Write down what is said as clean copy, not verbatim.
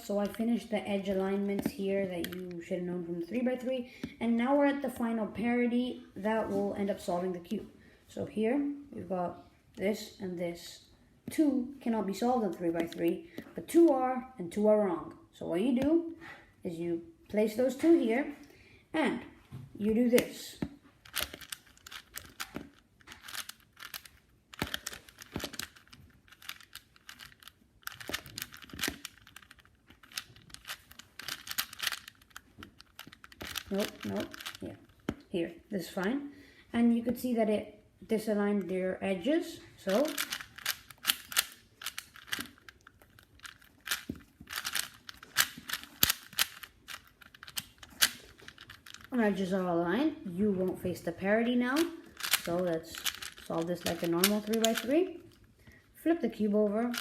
So I finished the edge alignments here that you should have known from the 3x3. And now we're at the final parity that will end up solving the cube. So here we've got this and this. 2 cannot be solved on 3x3, but 2 are, and 2 are wrong. So what you do is you place those 2 here, and you do this. Nope, yeah. Here, this is fine. And you could see that it disaligned their edges, so our edges are aligned. You won't face the parity now. So let's solve this like a normal 3x3. Flip the cube over,